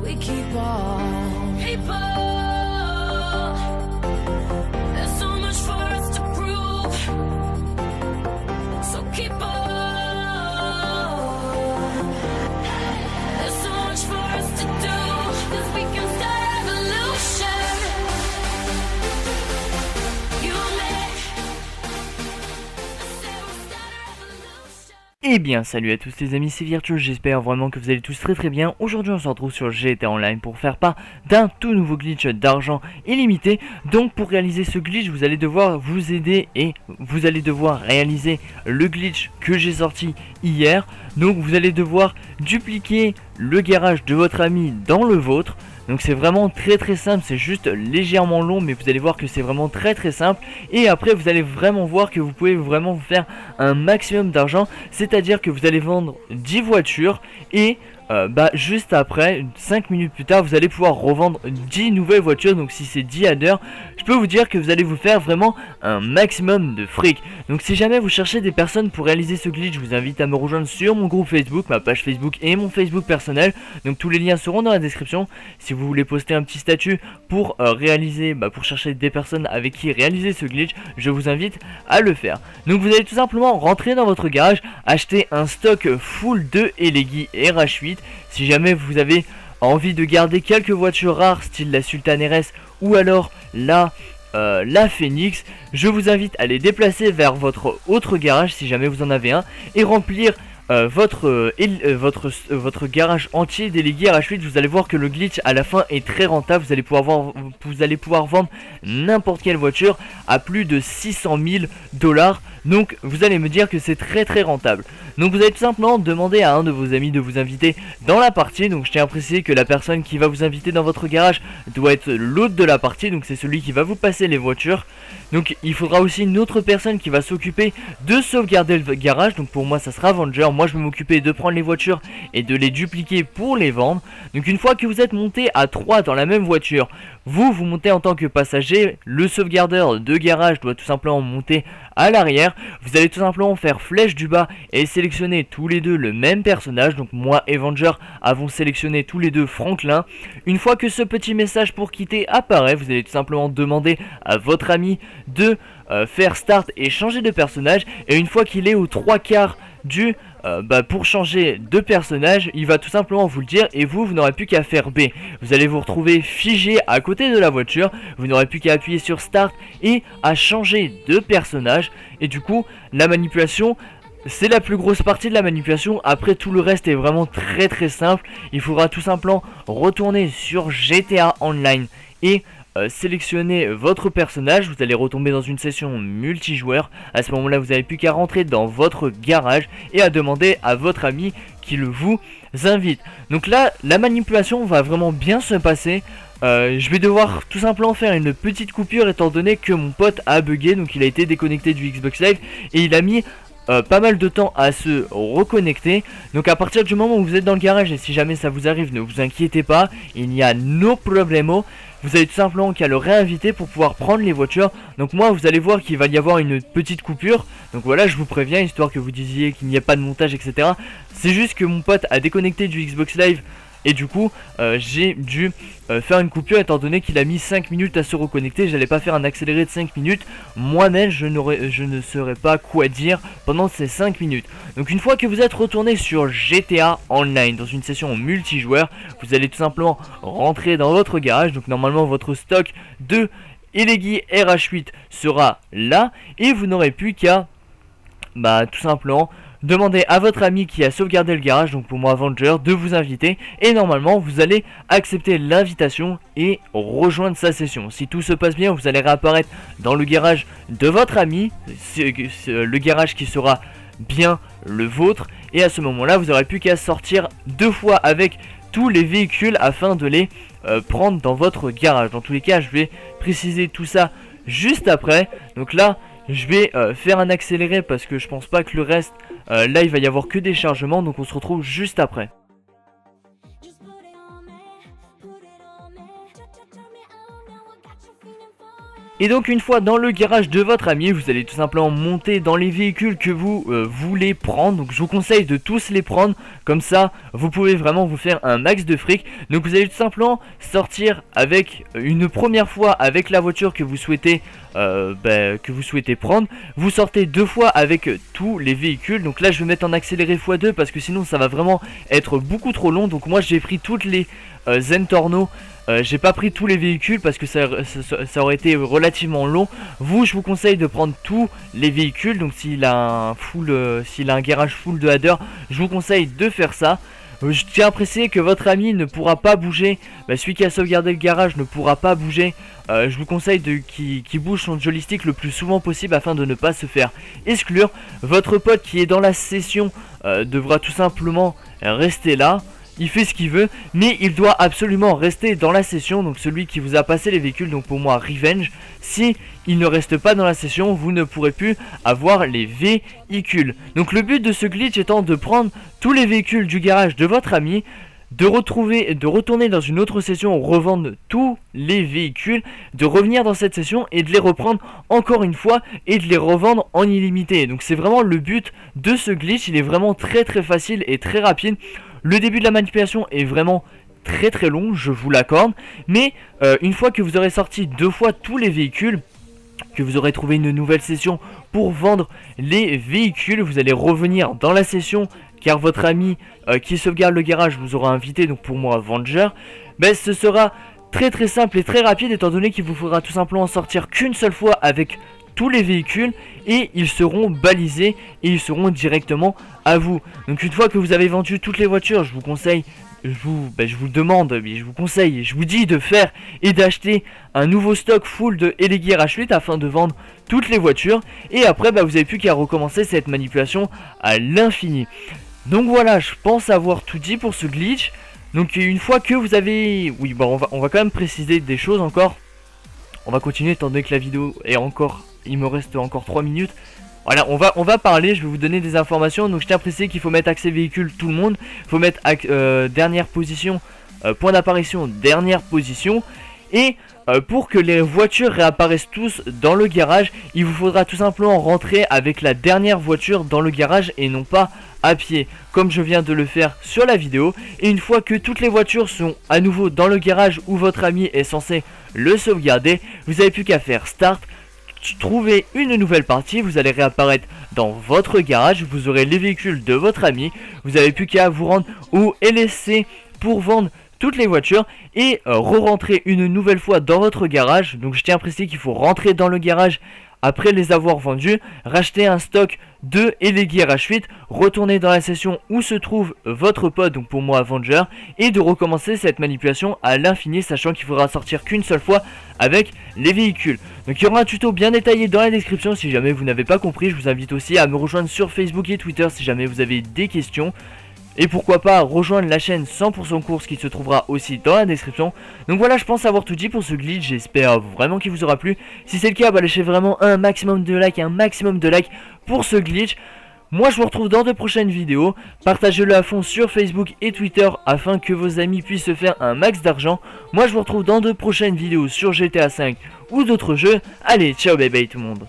we keep on. People, there's so much for us to prove. So keep on. There's so much for us to do. 'Cause we can start a revolution. You and me. I said we'll start a revolution. Eh bien salut à tous les amis, c'est Virtual, j'espère vraiment que vous allez tous très bien. Aujourd'hui on se retrouve sur GTA Online pour faire part d'un tout nouveau glitch d'argent illimité. Donc pour réaliser ce glitch, vous allez devoir vous aider et vous allez devoir réaliser le glitch que j'ai sorti hier. Donc vous allez devoir dupliquer le garage de votre ami dans le vôtre. Donc c'est vraiment très simple, c'est juste légèrement long, mais vous allez voir que c'est vraiment très simple. Et après vous allez vraiment voir que vous pouvez vraiment vous faire un maximum d'argent. C'est-à-dire que vous allez vendre 10 voitures et juste après, 5 minutes plus tard, vous allez pouvoir revendre 10 nouvelles voitures. Donc si c'est 10 à l'heure, je peux vous dire que vous allez vous faire vraiment un maximum de fric. Donc si jamais vous cherchez des personnes pour réaliser ce glitch, je vous invite à me rejoindre sur mon groupe Facebook, ma page Facebook et mon Facebook personnel. Donc tous les liens seront dans la description. Si vous voulez poster un petit statut pour pour chercher des personnes avec qui réaliser ce glitch, je vous invite à le faire. Donc vous allez tout simplement rentrer dans votre garage, acheter un stock full de Eleggy RH8. Si jamais vous avez envie de garder quelques voitures rares style la Sultan RS ou alors la Phoenix, je vous invite à les déplacer vers votre autre garage si jamais vous en avez un et remplir votre garage entier d'Eleggy RH8. Vous allez voir que le glitch à la fin est très rentable. Vous allez pouvoir vendre n'importe quelle voiture à plus de 600 000 $. Donc vous allez me dire que c'est très rentable. Donc vous allez tout simplement demander à un de vos amis de vous inviter dans la partie. Donc je tiens à préciser que la personne qui va vous inviter dans votre garage doit être l'hôte de la partie. Donc c'est celui qui va vous passer les voitures. Donc il faudra aussi une autre personne qui va s'occuper de sauvegarder le garage. Donc pour moi ça sera Avenger. Moi je vais m'occuper de prendre les voitures et de les dupliquer pour les vendre. Donc une fois que vous êtes monté à 3 dans la même voiture, vous montez en tant que passager. Le sauvegardeur de garage doit tout simplement monter à l'arrière. Vous allez tout simplement faire flèche du bas et sélectionner tous les deux le même personnage. Donc moi et Avenger avons sélectionné tous les deux Franklin. Une fois que ce petit message pour quitter apparaît, vous allez tout simplement demander à votre ami de faire start et changer de personnage. Et une fois qu'il est aux 3/4 du pour changer de personnage, il va tout simplement vous le dire et vous n'aurez plus qu'à faire B. Vous allez vous retrouver figé à côté de la voiture, vous n'aurez plus qu'à appuyer sur start et à changer de personnage. Et du coup la manipulation, c'est la plus grosse partie de la manipulation. Après tout le reste est vraiment très simple. Il faudra tout simplement retourner sur GTA Online et sélectionner votre personnage. Vous allez retomber dans une session multijoueur. À ce moment là vous n'avez plus qu'à rentrer dans votre garage et à demander à votre ami qu'il vous invite. Donc là la manipulation va vraiment bien se passer. Je vais devoir tout simplement faire une petite coupure étant donné que mon pote a bugué. Donc il a été déconnecté du Xbox Live et il a mis pas mal de temps à se reconnecter. Donc à partir du moment où vous êtes dans le garage, et si jamais ça vous arrive, ne vous inquiétez pas, il n'y a no problemo. Vous avez tout simplement qu'à le réinviter pour pouvoir prendre les voitures. Donc moi vous allez voir qu'il va y avoir une petite coupure. Donc voilà, je vous préviens, histoire que vous disiez qu'il n'y a pas de montage etc. C'est juste que mon pote a déconnecté du Xbox Live. Et du coup j'ai dû faire une coupure étant donné qu'il a mis 5 minutes à se reconnecter. J'allais pas faire un accéléré de 5 minutes. Moi-même je ne saurais pas quoi dire pendant ces 5 minutes. Donc une fois que vous êtes retourné sur GTA Online dans une session multijoueur, vous allez tout simplement rentrer dans votre garage. Donc normalement votre stock de Eleggy RH8 sera là. Et vous n'aurez plus qu'à tout simplement demandez à votre ami qui a sauvegardé le garage, donc pour moi Avenger, de vous inviter. Et normalement vous allez accepter l'invitation et rejoindre sa session. Si tout se passe bien, vous allez réapparaître dans le garage de votre ami, le garage qui sera bien le vôtre. Et à ce moment là vous n'aurez plus qu'à sortir 2 fois avec tous les véhicules afin de les prendre dans votre garage. Dans tous les cas je vais préciser tout ça juste après. Donc là je vais faire un accéléré parce que je pense pas que le reste là il va y avoir que des chargements. Donc on se retrouve juste après. Just put it on me, put it on me. Tell me, oh no, I got you feeling for it. Et donc une fois dans le garage de votre ami, vous allez tout simplement monter dans les véhicules que vous voulez prendre. Donc je vous conseille de tous les prendre, comme ça vous pouvez vraiment vous faire un max de fric. Donc vous allez tout simplement sortir avec une première fois avec la voiture que vous souhaitez prendre. Vous sortez 2 fois avec tous les véhicules. Donc là je vais mettre en accéléré x2 parce que sinon ça va vraiment être beaucoup trop long. Donc moi j'ai pris toutes les Zentorno. J'ai pas pris tous les véhicules parce que ça aurait été relativement long. Je vous conseille de prendre tous les véhicules. Donc s'il a un garage full de header, je vous conseille de faire ça. Je tiens à préciser que votre ami ne pourra pas bouger. Celui qui a sauvegardé le garage ne pourra pas bouger. Je vous conseille qu'il bouge son joystick le plus souvent possible afin de ne pas se faire exclure. Votre pote qui est dans la session devra tout simplement rester là. Il fait ce qu'il veut, mais il doit absolument rester dans la session. Donc celui qui vous a passé les véhicules, donc pour moi Revenge, si il ne reste pas dans la session, vous ne pourrez plus avoir les véhicules. Donc le but de ce glitch étant de prendre tous les véhicules du garage de votre ami, de retourner dans une autre session, revendre tous les véhicules, de revenir dans cette session et de les reprendre encore une fois et de les revendre en illimité. Donc c'est vraiment le but de ce glitch. Il est vraiment très facile et très rapide. Le début de la manipulation est vraiment très long, je vous l'accorde. Mais une fois que vous aurez sorti 2 fois tous les véhicules, que vous aurez trouvé une nouvelle session pour vendre les véhicules, vous allez revenir dans la session car votre ami qui sauvegarde le garage vous aura invité, donc pour moi Avenger. Ce sera très simple et très rapide étant donné qu'il vous faudra tout simplement sortir qu'une seule fois avec tous les véhicules et ils seront balisés et ils seront directement à vous. Donc une fois que vous avez vendu toutes les voitures, je vous conseille, je vous conseille, je vous dis de faire et d'acheter un nouveau stock full de Elegy RH8 afin de vendre toutes les voitures. Et après vous n'avez plus qu'à recommencer cette manipulation à l'infini. Donc voilà, je pense avoir tout dit pour ce glitch. Donc une fois que vous avez... on va quand même préciser des choses encore. On va continuer étant donné que la vidéo est encore... Il me reste encore 3 minutes. Voilà, on va parler, je vais vous donner des informations. Donc je tiens à préciser qu'il faut mettre accès véhicule tout le monde. Il faut mettre dernière position, point d'apparition, dernière position. Et pour que les voitures réapparaissent tous dans le garage, il vous faudra tout simplement rentrer avec la dernière voiture dans le garage et non pas à pied, comme je viens de le faire sur la vidéo. Et une fois que toutes les voitures sont à nouveau dans le garage où votre ami est censé le sauvegarder, vous n'avez plus qu'à faire start, trouver une nouvelle partie, vous allez réapparaître dans votre garage, vous aurez les véhicules de votre ami, vous n'avez plus qu'à vous rendre au LSC pour vendre toutes les voitures et re-rentrer une nouvelle fois dans votre garage. Donc je tiens à préciser qu'il faut rentrer dans le garage après les avoir vendus, racheter un stock de Elegy RH8, retourner dans la session où se trouve votre pote, donc pour moi Avenger, et de recommencer cette manipulation à l'infini, sachant qu'il faudra sortir qu'une seule fois avec les véhicules. Donc il y aura un tuto bien détaillé dans la description si jamais vous n'avez pas compris. Je vous invite aussi à me rejoindre sur Facebook et Twitter si jamais vous avez des questions. Et pourquoi pas rejoindre la chaîne 100% course qui se trouvera aussi dans la description. Donc voilà, je pense avoir tout dit pour ce glitch, j'espère vraiment qu'il vous aura plu. Si c'est le cas, lâchez vraiment un maximum de likes, pour ce glitch. Moi je vous retrouve dans de prochaines vidéos, partagez-le à fond sur Facebook et Twitter afin que vos amis puissent se faire un max d'argent. Moi je vous retrouve dans de prochaines vidéos sur GTA 5 ou d'autres jeux. Allez, ciao bye bye tout le monde.